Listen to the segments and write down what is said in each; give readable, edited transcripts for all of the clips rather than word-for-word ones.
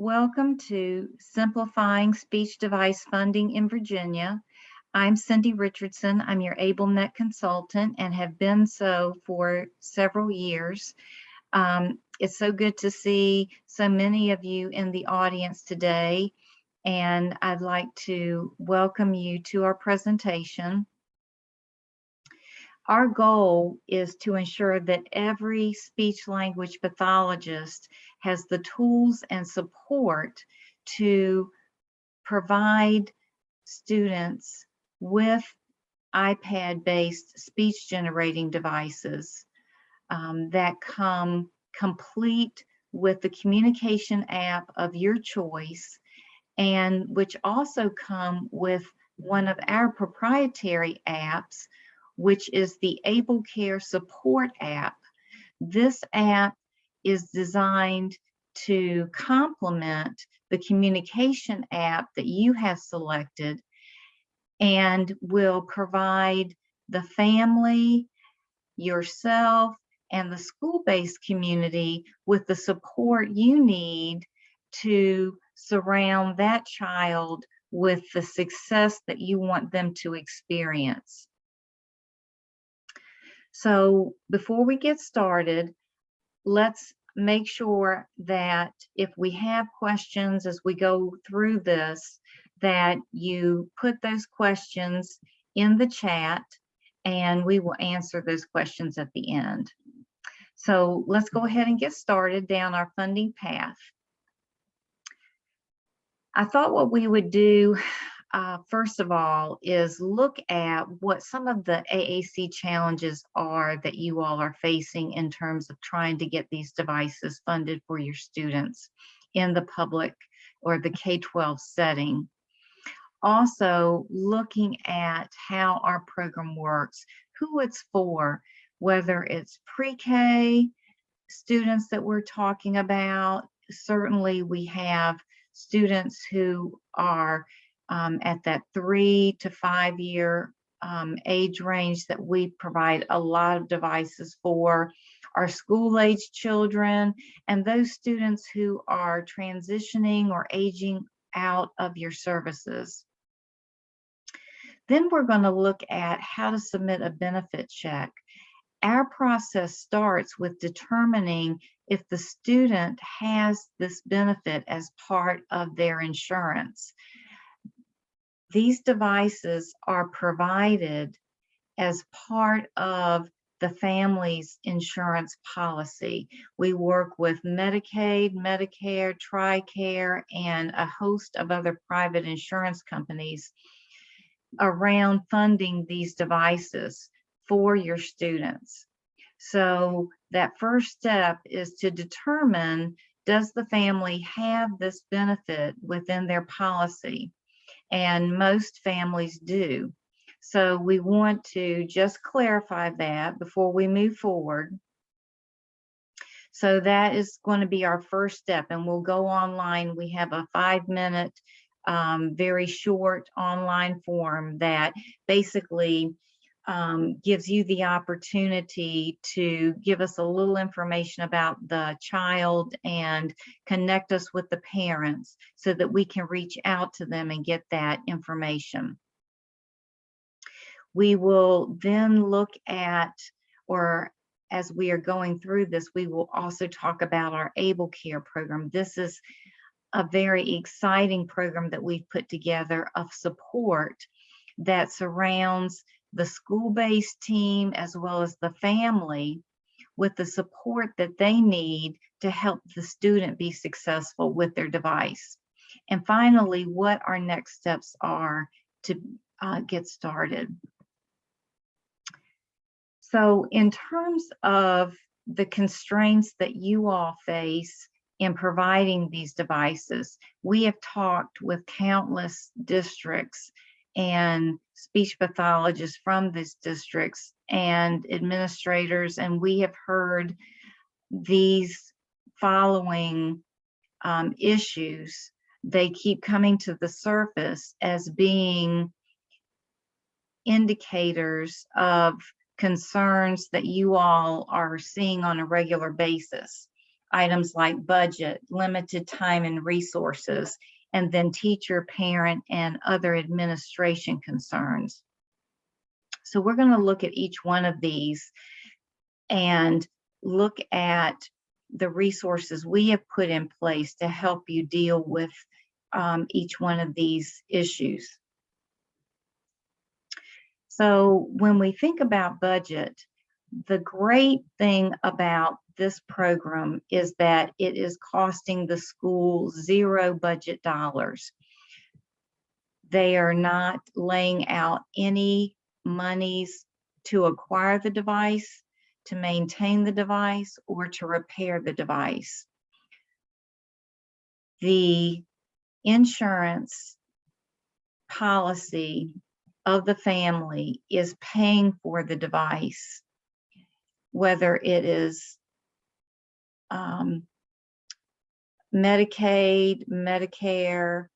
Welcome to Simplifying Speech Device Funding in Virginia. I'm Cindy Richardson. I'm your AbleNet consultant and have been so for several years. It's so good to see so many of you in the audience today, and I'd like to welcome you to our presentation. Our goal is to ensure that every speech-language pathologist has the tools and support to provide students with iPad-based speech-generating devices that come complete with the communication app of your choice, and which also come with one of our proprietary apps, which is the AbleCare Support app. This app is designed to complement the communication app that you have selected and will provide the family, yourself, and the school-based community with the support you need to surround that child with the success that you want them to experience. So before we get started, let's make sure that if we have questions as we go through this, that you put those questions in the chat and we will answer those questions at the end. So let's go ahead and get started down our funding path. I thought what we would do first of all is look at what some of the AAC challenges are that you all are facing in terms of trying to get these devices funded for your students in the public or the K-12 setting. Also looking at how our program works, who it's for, whether it's pre-K students that we're talking about. Certainly we have students who are at that 3 to 5 year age range that we provide a lot of devices for, our school-age children, and those students who are transitioning or aging out of your services. Then we're going to look at how to submit a benefit check. Our process starts with determining if the student has this benefit as part of their insurance. These devices are provided as part of the family's insurance policy. We work with Medicaid, Medicare, TRICARE, and a host of other private insurance companies around funding these devices for your students. So that first step is to determine, does the family have this benefit within their policy? And most families do. So we want to just clarify that before we move forward. So that is going to be our first step, and we'll go online. We have a 5-minute, very short online form that basically gives you the opportunity to give us a little information about the child and connect us with the parents so that we can reach out to them and get that information. We will then look at, or as we are going through this, we will also talk about our AbleCare program. This is a very exciting program that we've put together of support that surrounds the school-based team as well as the family with the support that they need to help the student be successful with their device. And finally, what our next steps are to get started. So in terms of the constraints that you all face in providing these devices, we have talked with countless districts and speech pathologists from these districts and administrators, and we have heard these following issues. They keep coming to the surface as being indicators of concerns that you all are seeing on a regular basis. items like budget, limited time and resources, and then teacher, parent, and other administration concerns. So we're going to look at each one of these and look at the resources we have put in place to help you deal with each one of these issues. So when we think about budget, the great thing about this program is that it is costing the school zero budget dollars. They are not laying out any monies to acquire the device, to maintain the device, or to repair the device. The insurance policy of the family is paying for the device, whether it is Medicaid, Medicare,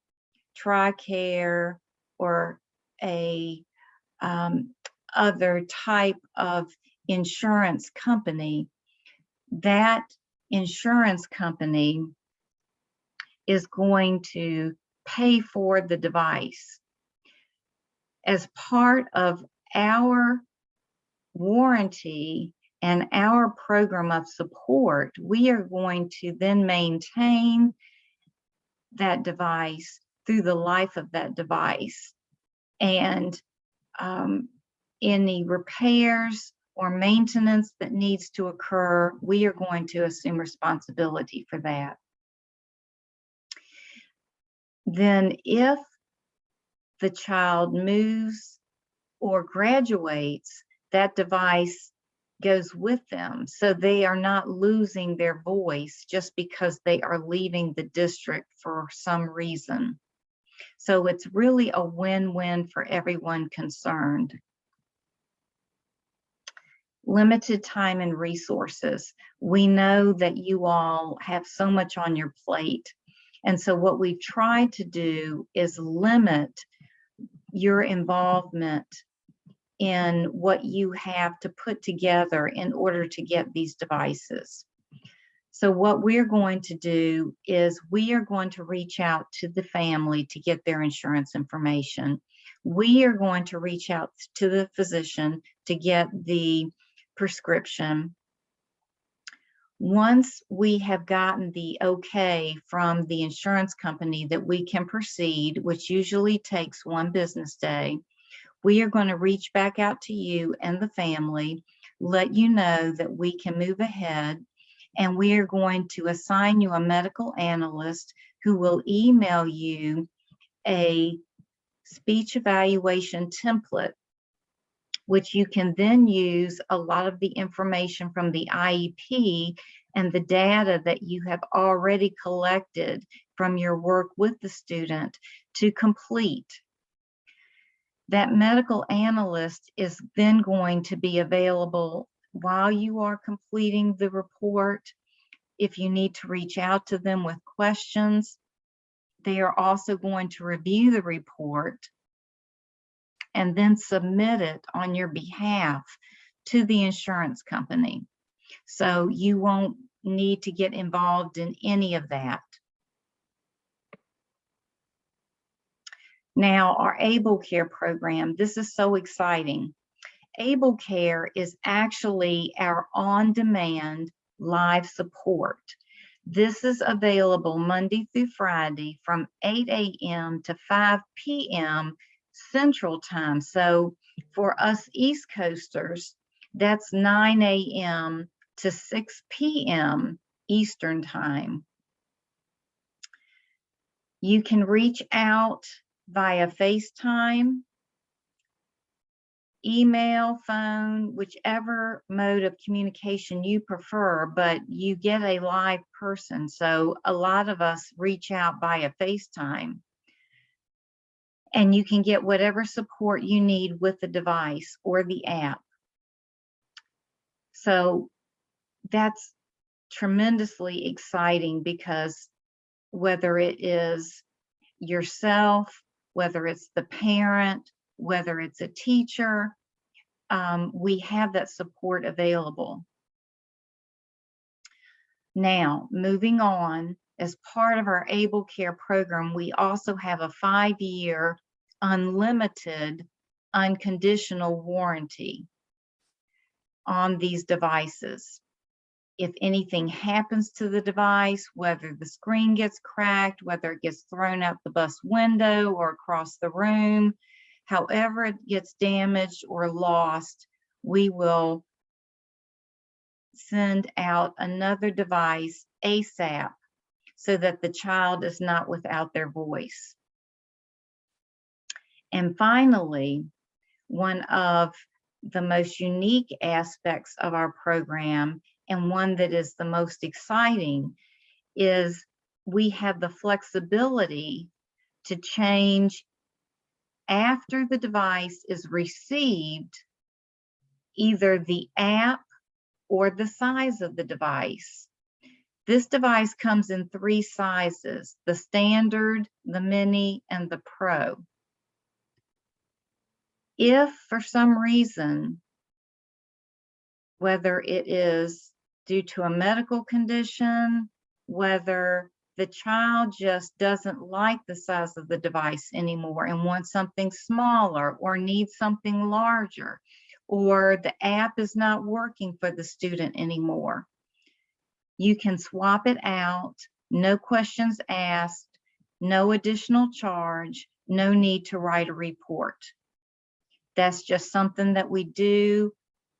TRICARE, or a other type of insurance company. That insurance company is going to pay for the device. As part of our warranty and our program of support, we are going to then maintain that device through the life of that device. And any repairs or maintenance that needs to occur, we are going to assume responsibility for that. Then if the child moves or graduates, that device goes with them. So they are not losing their voice just because they are leaving the district for some reason. So it's really a win-win for everyone concerned. Limited time and resources. We know that you all have so much on your plate. And so what we've tried to do is limit your involvement in what you have to put together in order to get these devices. So what we're going to do is we are going to reach out to the family to get their insurance information. We are going to reach out to the physician to get the prescription. Once we have gotten the okay from the insurance company that we can proceed, which usually takes 1 business day, we are going to reach back out to you and the family, let you know that we can move ahead, and we are going to assign you a medical analyst who will email you a speech evaluation template, which you can then use a lot of the information from the IEP and the data that you have already collected from your work with the student to complete. That medical analyst is then going to be available while you are completing the report. If you need to reach out to them with questions, they are also going to review the report and then submit it on your behalf to the insurance company. So you won't need to get involved in any of that. Now, our Able Care program, this is so exciting. Able Care is actually our on-demand live support. This is available Monday through Friday from 8 a.m. to 5 p.m. Central Time. So for us East Coasters, that's 9 a.m. to 6 p.m. Eastern Time. You can reach out via FaceTime, email, phone, whichever mode of communication you prefer, but you get a live person. So a lot of us reach out via FaceTime, and you can get whatever support you need with the device or the app. So that's tremendously exciting, because whether it is yourself, whether it's the parent, whether it's a teacher, we have that support available. Now, moving on, as part of our Able Care program, we also have a 5-year unlimited unconditional warranty on these devices. If anything happens to the device, whether the screen gets cracked, whether it gets thrown out the bus window or across the room, however it gets damaged or lost, we will send out another device ASAP so that the child is not without their voice. And finally, one of the most unique aspects of our program, and one that is the most exciting, is we have the flexibility to change after the device is received, either the app or the size of the device. This device comes in 3 sizes: the standard, the mini, and the pro. If for some reason, whether it is due to a medical condition, whether the child just doesn't like the size of the device anymore and wants something smaller or needs something larger, or the app is not working for the student anymore, you can swap it out, no questions asked, no additional charge, no need to write a report. That's just something that we do,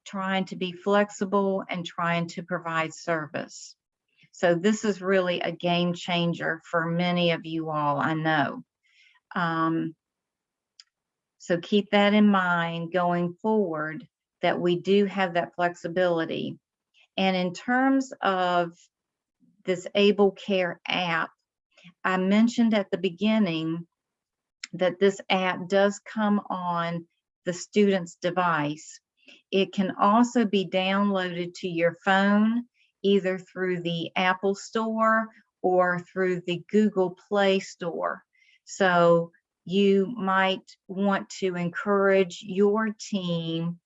trying to be flexible and trying to provide service. So this is really a game changer for many of you all, I know. So keep that in mind going forward, that we do have that flexibility. And in terms of this Able Care app, I mentioned at the beginning that this app does come on the student's device. It can also be downloaded to your phone, either through the Apple Store or through the Google Play Store. So you might want to encourage your team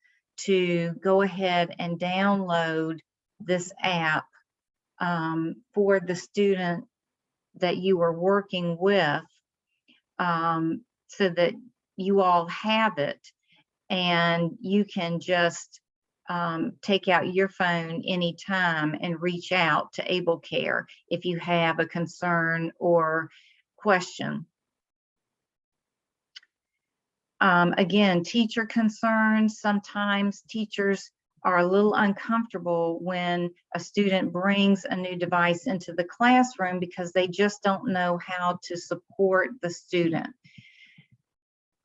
to go ahead and download this app for the student that you are working with, so that you all have it and you can just take out your phone anytime and reach out to Able Care if you have a concern or question. Again, teacher concerns. Sometimes teachers are a little uncomfortable when a student brings a new device into the classroom because they just don't know how to support the student.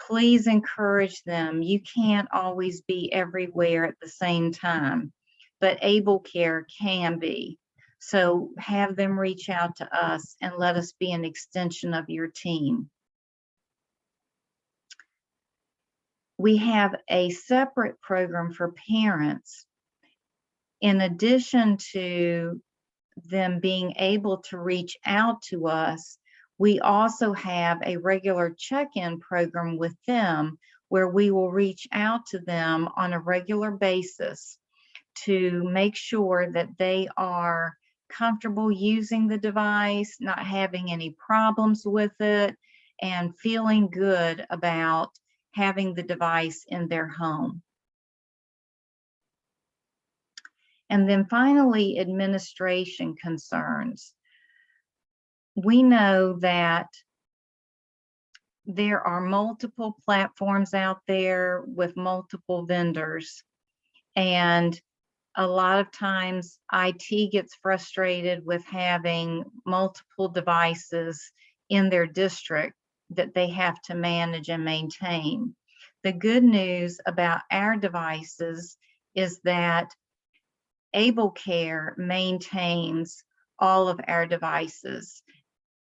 Please encourage them. You can't always be everywhere at the same time, but Able Care can be. So have them reach out to us and let us be an extension of your team. We have a separate program for parents. In addition to them being able to reach out to us, we also have a regular check-in program with them where we will reach out to them on a regular basis to make sure that they are comfortable using the device, not having any problems with it, and feeling good about having the device in their home. And then finally, administration concerns. We know that there are multiple platforms out there with multiple vendors, and a lot of times IT gets frustrated with having multiple devices in their district that they have to manage and maintain. The good news about our devices is that Able Care maintains all of our devices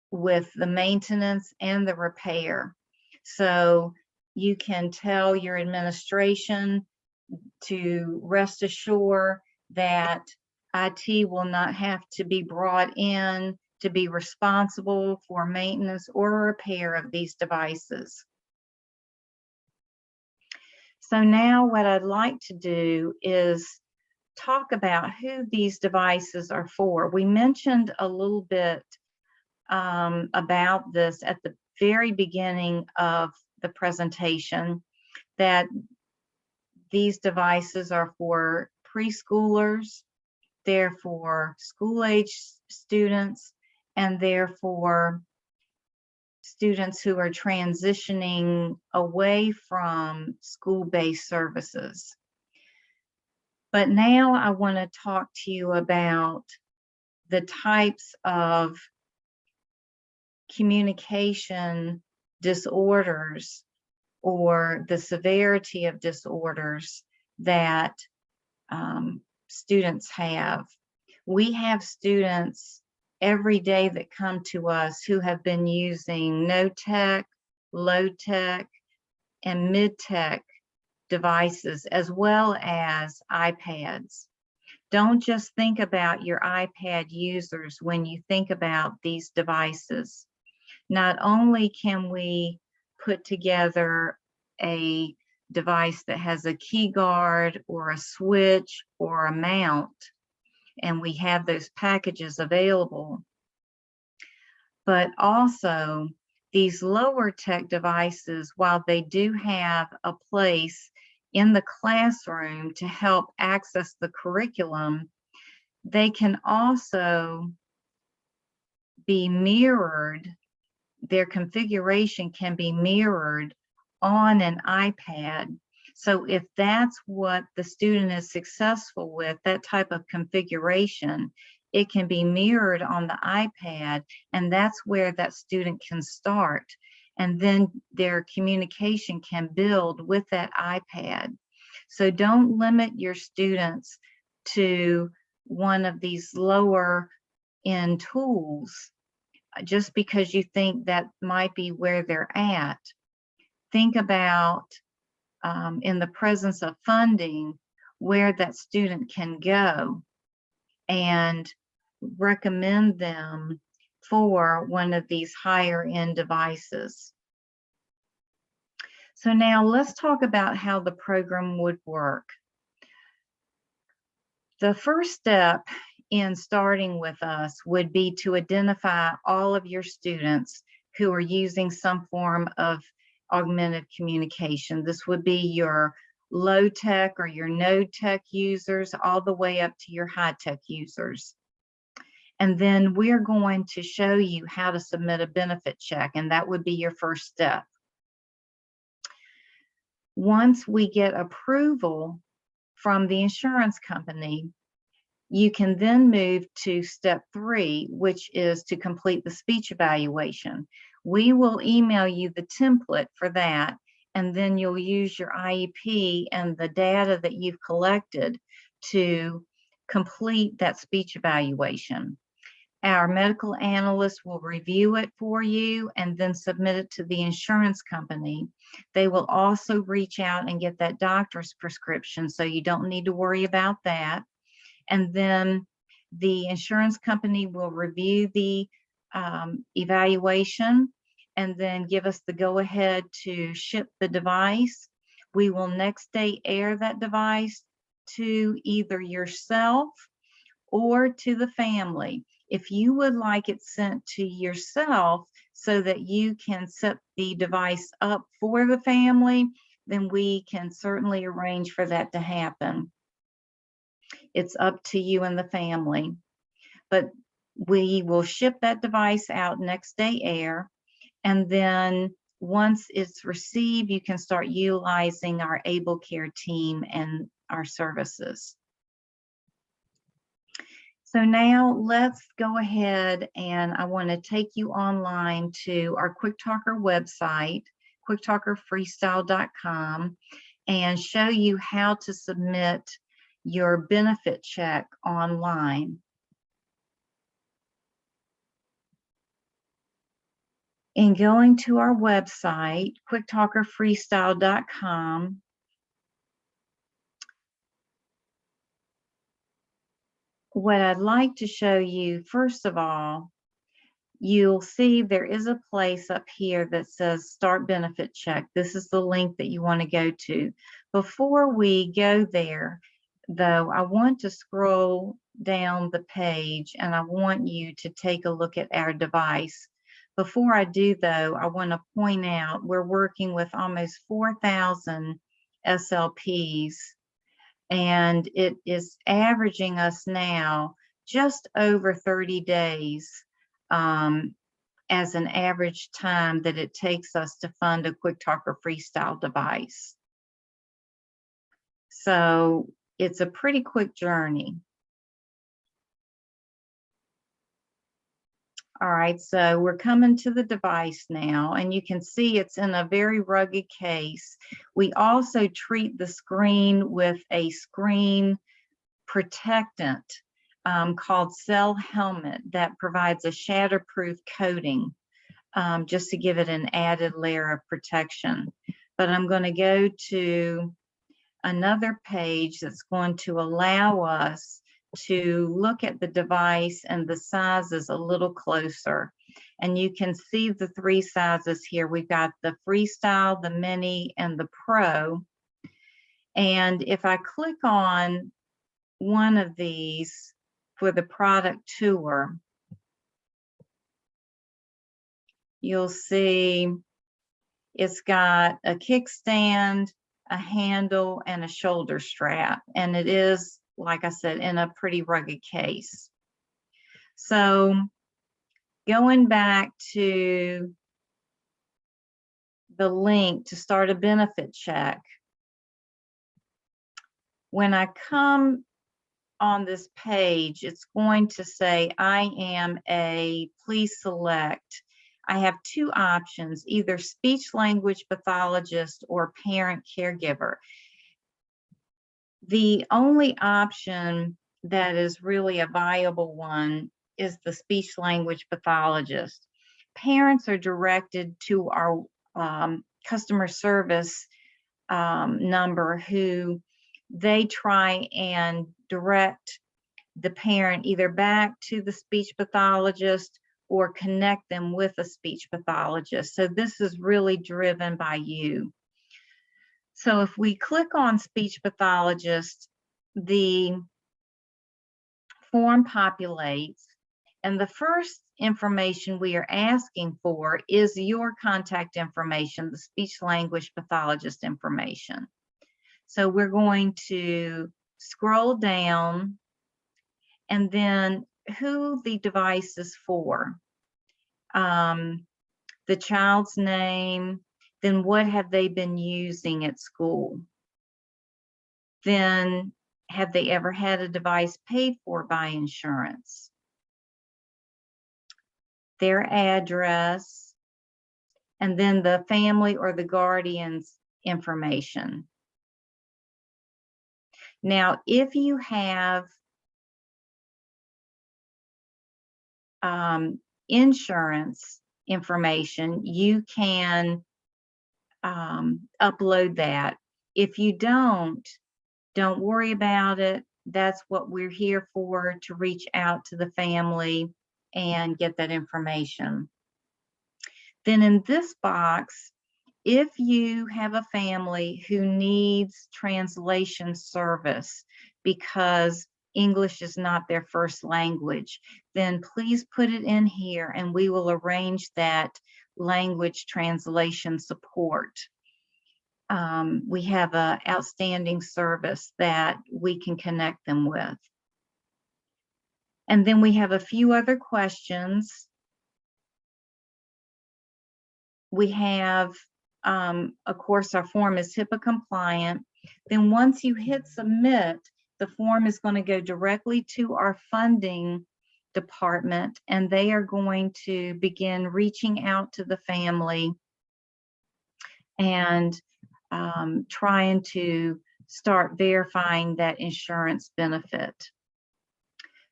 with the maintenance and the repair. So you can tell your administration to rest assured that IT will not have to be brought in to be responsible for maintenance or repair of these devices. So now what I'd like to do is talk about who these devices are for. We mentioned a little bit about this at the very beginning of the presentation, that these devices are for preschoolers, they're for school-age students, and they're for students who are transitioning away from school-based services. But now I want to talk to you about the types of communication disorders or the severity of disorders that students have. We have students every day that come to us who have been using no-tech, low-tech, and mid-tech devices, as well as iPads. Don't just think about your iPad users when you think about these devices. Not only can we put together a device that has a key guard or a switch or a mount, and we have those packages available, but also these lower tech devices, while they do have a place in the classroom to help access the curriculum, they can also be mirrored. Their configuration can be mirrored on an iPad. So if that's what the student is successful with, that type of configuration, it can be mirrored on the iPad, and that's where that student can start. And then their communication can build with that iPad. So don't limit your students to one of these lower end tools just because you think that might be where they're at. Think about, in the presence of funding, where that student can go and recommend them for one of these higher end devices. So now let's talk about how the program would work. The first step in starting with us would be to identify all of your students who are using some form of augmented communication. This would be your low tech or your no tech users, all the way up to your high tech users. And then we're going to show you how to submit a benefit check, and that would be your first step. Once we get approval from the insurance company, you can then move to step 3, which is to complete the speech evaluation. We will email you the template for that, and then you'll use your IEP and the data that you've collected to complete that speech evaluation. Our medical analyst will review it for you and then submit it to the insurance company. They will also reach out and get that doctor's prescription, so you don't need to worry about that. And then the insurance company will review the evaluation and then give us the go-ahead to ship the device. We will next day air that device to either yourself or to the family. If you would like it sent to yourself so that you can set the device up for the family, then we can certainly arrange for that to happen. It's up to you and the family. But we will ship that device out next day air, and then once it's received, you can start utilizing our Able Care team and our services. So now let's go ahead, and I want to take you online to our QuickTalker website, quicktalkerfreestyle.com, and show you how to submit your benefit check online. In going to our website, quicktalkerfreestyle.com, what I'd like to show you, first of all, you'll see there is a place up here that says Start Benefit Check. This is the link that you want to go to. Before we go there, though, I want to scroll down the page and I want you to take a look at our device. Before I do, though, I want to point out we're working with almost 4,000 SLPs, and it is averaging us now just over 30 days as an average time that it takes us to fund a QuickTalk or Freestyle device. So it's a pretty quick journey. All right, so we're coming to the device now, and you can see it's in a very rugged case. We also treat the screen with a screen protectant called Cell Helmet that provides a shatterproof coating just to give it an added layer of protection. But I'm going to go to another page that's going to allow us to look at the device and the sizes a little closer. And you can see the three sizes here. We've got the Freestyle, the Mini, and the Pro. And if I click on one of these for the product tour, you'll see it's got a kickstand, a handle, and a shoulder strap. And it is, like I said, in a pretty rugged case. So going back to the link to start a benefit check, when I come on this page, it's going to say, I am a, please select. I have two options, either speech language pathologist or parent caregiver. The only option that is really a viable one is the speech language pathologist. Parents are directed to our customer service number, who they try and direct the parent either back to the speech pathologist or connect them with a speech pathologist. So this is really driven by you. So if we click on speech pathologist, the form populates, and the first information we are asking for is your contact information, the speech language pathologist information. So we're going to scroll down, and then who the device is for, the child's name, then what have they been using at school, then have they ever had a device paid for by insurance, their address, and then the family or the guardian's information. Now, if you have insurance information, you can upload that. If you don't worry about it. That's what we're here for, to reach out to the family and get that information. Then in this box, if you have a family who needs translation service because English is not their first language, then please put it in here and we will arrange that language translation support. We have an outstanding service that we can connect them with. And then we have a few other questions. We have, of course, our form is HIPAA compliant. Then once you hit submit, the form is going to go directly to our funding department, and they are going to begin reaching out to the family and trying to start verifying that insurance benefit.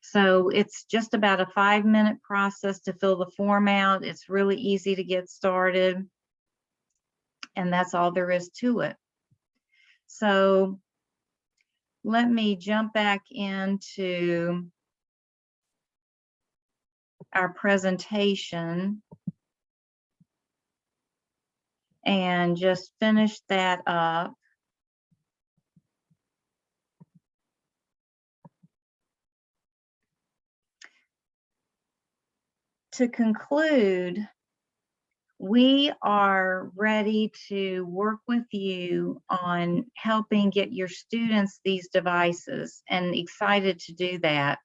So it's just about a 5-minute process to fill the form out. It's really easy to get started, and that's all there is to it. So let me jump back into our presentation and just finish that up. to conclude, we are ready to work with you on helping get your students these devices and excited to do that.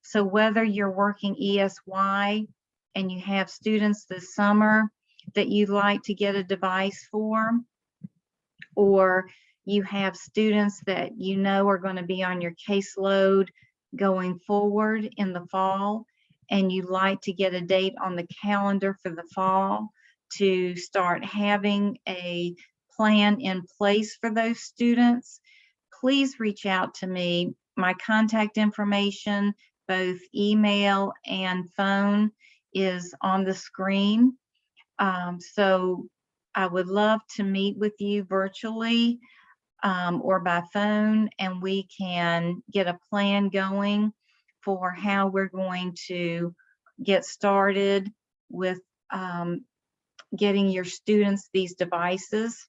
So whether you're working ESY and you have students this summer that you'd like to get a device for, or you have students that you know are going to be on your caseload going forward in the fall, and you'd like to get a date on the calendar for the fall to start having a plan in place for those students, please reach out to me. My contact information, both email and phone, is on the screen. So I would love to meet with you virtually or by phone, and we can get a plan going for how we're going to get started with getting your students these devices.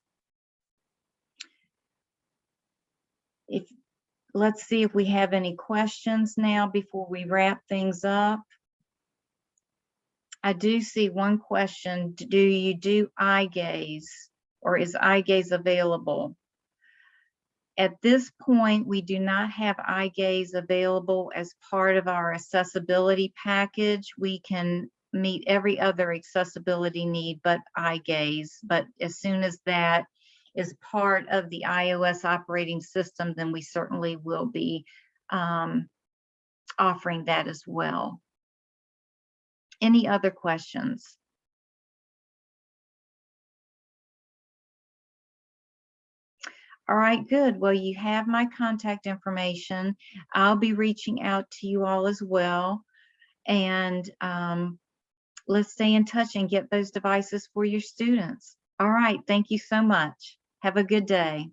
Let's see if we have any questions now before we wrap things up. I do see one question. Do you do eye gaze, or is eye gaze available? At this point, we do not have eye gaze available as part of our accessibility package. We can meet every other accessibility need but eye gaze. But as soon as that is part of the iOS operating system, then we certainly will be offering that as well. Any other questions? All right, good. Well, you have my contact information. I'll be reaching out to you all as well. And let's stay in touch and get those devices for your students. All right, thank you so much. Have a good day.